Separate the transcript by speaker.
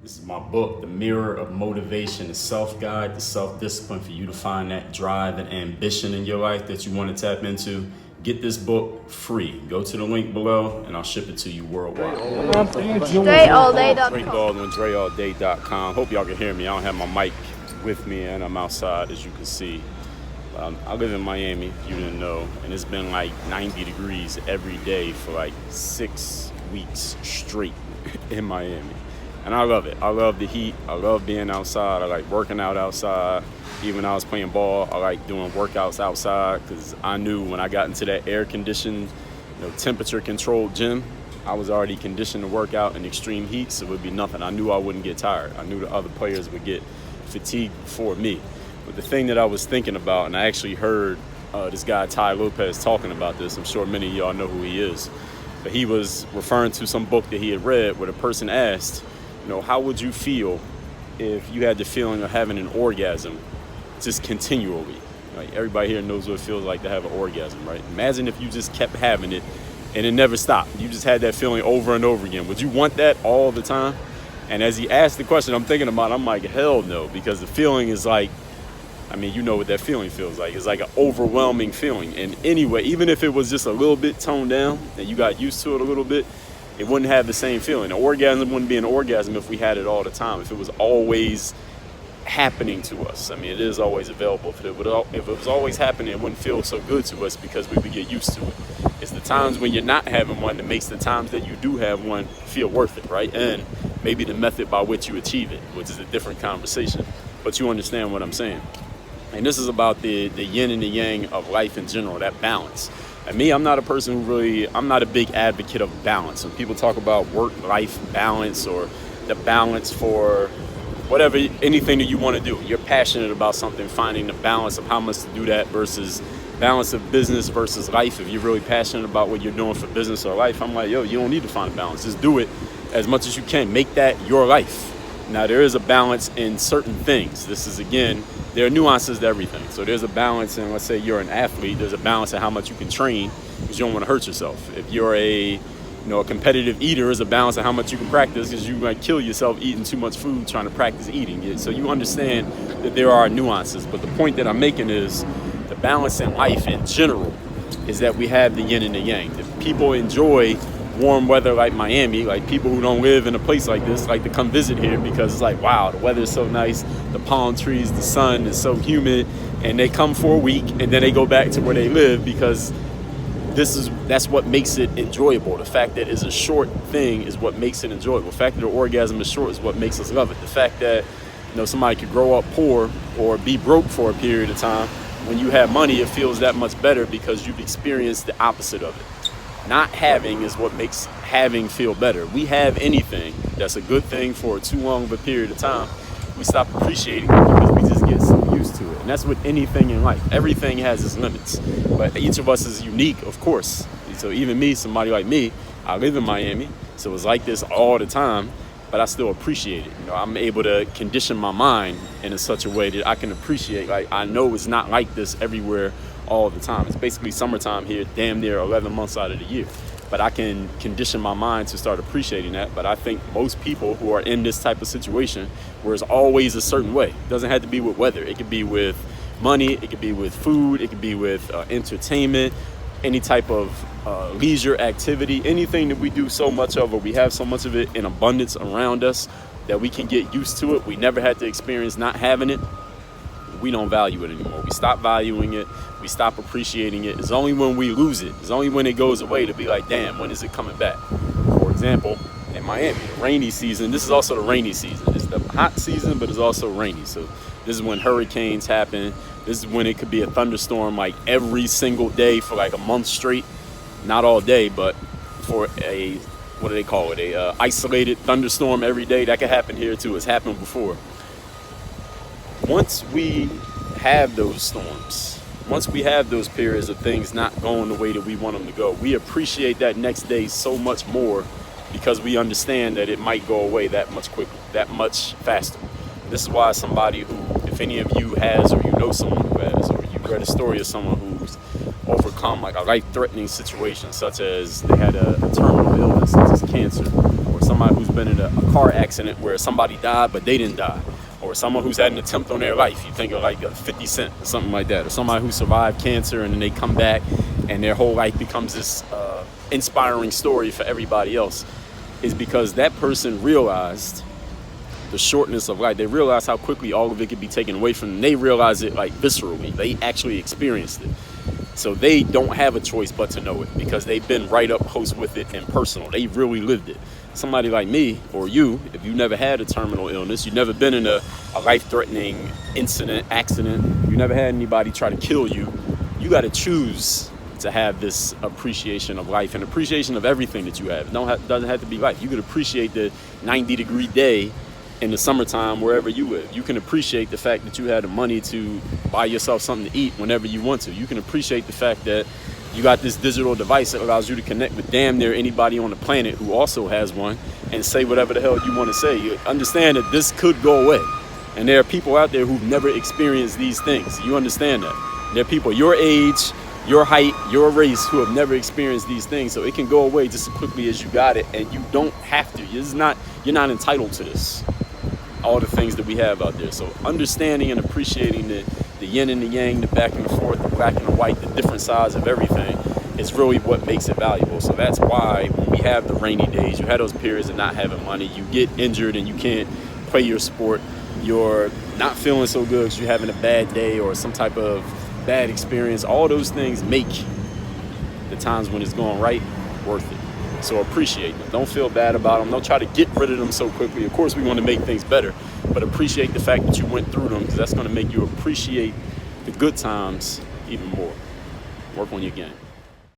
Speaker 1: This is my book, The Mirror of Motivation, the self-guide, the self-discipline for you to find that drive and ambition in your life that you want to tap into. Get this book free. Go to the link below and I'll ship it to you worldwide.
Speaker 2: DreAllDay.com.
Speaker 1: Dre Baldwin, DreAllDay.com. Hope y'all can hear me. I don't have my mic with me and I'm outside, as you can see. I live in Miami, if you didn't know, and it's been like 90 degrees every day for like 6 weeks straight in Miami. And I love it. I love the heat. I love being outside. I like working out outside. Even when I was playing ball, I like doing workouts outside because I knew when I got into that air-conditioned, temperature-controlled gym, I was already conditioned to work out in extreme heat, so it would be nothing. I knew I wouldn't get tired. I knew the other players would get fatigued before me. But the thing that I was thinking about, and I actually heard this guy, Ty Lopez, talking about this. I'm sure many of y'all know who he is. But he was referring to some book that he had read where the person asked, how would you feel if you had the feeling of having an orgasm just continually? Like everybody here knows what it feels like to have an orgasm, right? Imagine if you just kept having it and it never stopped. You just had that feeling over and over again. Would you want that all the time? And as he asked the question, I'm thinking about it, I'm like, hell no, because the feeling is like, you know what that feeling feels like. It's like an overwhelming feeling. And anyway, even if it was just a little bit toned down and you got used to it a little bit, it wouldn't have the same feeling. An orgasm wouldn't be an orgasm if we had it all the time, if it was always happening to us. It is always available. If it was always happening, it wouldn't feel so good to us because we would get used to it. It's the times when you're not having one that makes the times that you do have one feel worth it, right? And maybe the method by which you achieve it, which is a different conversation. But you understand what I'm saying. And this is about the yin and the yang of life in general, that balance. And me, I'm not a person I'm not a big advocate of balance. When people talk about work-life balance or the balance for whatever, anything that you want to do, you're passionate about something, finding the balance of how much to do that versus balance of business versus life. If you're really passionate about what you're doing for business or life, I'm like, you don't need to find a balance. Just do it as much as you can. Make that your life. Now, there is a balance in certain things. This is, again, there are nuances to everything. So there's a balance in, let's say you're an athlete, there's a balance in how much you can train because you don't want to hurt yourself. If you're a competitive eater, there's a balance in how much you can practice because you might kill yourself eating too much food trying to practice eating it. So you understand that there are nuances. But the point that I'm making is the balance in life in general is that we have the yin and the yang. If people enjoy warm weather like Miami, like people who don't live in a place like this like to come visit here because it's like, wow, the weather is so nice, the palm trees, the sun is so humid, and they come for a week and then they go back to where they live because that's what makes it enjoyable. The fact that it's a short thing is what makes it enjoyable. The fact that the orgasm is short is what makes us love it. The fact that somebody could grow up poor or be broke for a period of time, when you have money, it feels that much better because you've experienced the opposite of it. Not having is what makes having feel better. We have anything that's a good thing for too long of a period of time, we stop appreciating it because we just get so used to it. And that's with anything in life. Everything has its limits. But each of us is unique, of course. So even me, somebody like me, I live in Miami, so it's like this all the time, but I still appreciate it. I'm able to condition my mind in such a way that I can appreciate, like I know it's not like this everywhere all the time. It's basically summertime here, damn near 11 months out of the year. But I can condition my mind to start appreciating that. But I think most people who are in this type of situation where it's always a certain way, it doesn't have to be with weather. It could be with money, it could be with food, it could be with entertainment, any type of leisure activity, anything that we do so much of or we have so much of it in abundance around us that we can get used to it. We never had to experience not having it. We don't value it anymore. We stop valuing it. We stop appreciating it. It's only when we lose it. It's only when it goes away to be like, damn, when is it coming back? For example, in Miami, rainy season. This is also the rainy season. It's the hot season, but it's also rainy. So this is when hurricanes happen. This is when it could be a thunderstorm like every single day for like a month straight. Not all day, but for a, what do they call it? A isolated thunderstorm every day. That could happen here too. It's happened before. Once we have those storms, once we have those periods of things not going the way that we want them to go, we appreciate that next day so much more because we understand that it might go away that much quicker, that much faster. This is why somebody who, if any of you has, or you know someone who has, or you've read a story of someone who's overcome like a life-threatening situation, such as they had a terminal illness such as cancer, or or somebody who's been in a car accident where somebody died but they didn't die, or someone who's had an attempt on their life. You think of like a 50 Cent or something like that, or somebody who survived cancer and then they come back and their whole life becomes this inspiring story for everybody else, is because that person realized the shortness of life. They realized how quickly all of it could be taken away from them. They realized it like viscerally. They actually experienced it. So they don't have a choice but to know it, because they've been right up close with it and personal. They really lived it. Somebody like me or you, if you never had a terminal illness, you've never been in a life-threatening incident, accident, you never had anybody try to kill you, you got to choose to have this appreciation of life and appreciation of everything that you have. It doesn't have to be life. You could appreciate the 90-degree day in the summertime wherever you live. You can appreciate the fact that you had the money to buy yourself something to eat whenever you want to. You can appreciate the fact that you got this digital device that allows you to connect with damn near anybody on the planet who also has one and say whatever the hell you want to say. You understand that this could go away. And there are people out there who've never experienced these things. You understand that. There are people your age, your height, your race who have never experienced these things. So it can go away just as quickly as you got it, and you don't have to. You're not entitled to this. All the things that we have out there. So understanding and appreciating the yin and the yang, the back and the forth, the black and the white, the different sides of everything is really what makes it valuable. So that's why when we have the rainy days, you have those periods of not having money, you get injured and you can't play your sport, you're not feeling so good because you're having a bad day or some type of bad experience. All those things make the times when it's going right worth it. So appreciate them. Don't feel bad about them. Don't try to get rid of them so quickly. Of course, we want to make things better, but appreciate the fact that you went through them, because that's going to make you appreciate the good times even more. Work on your game.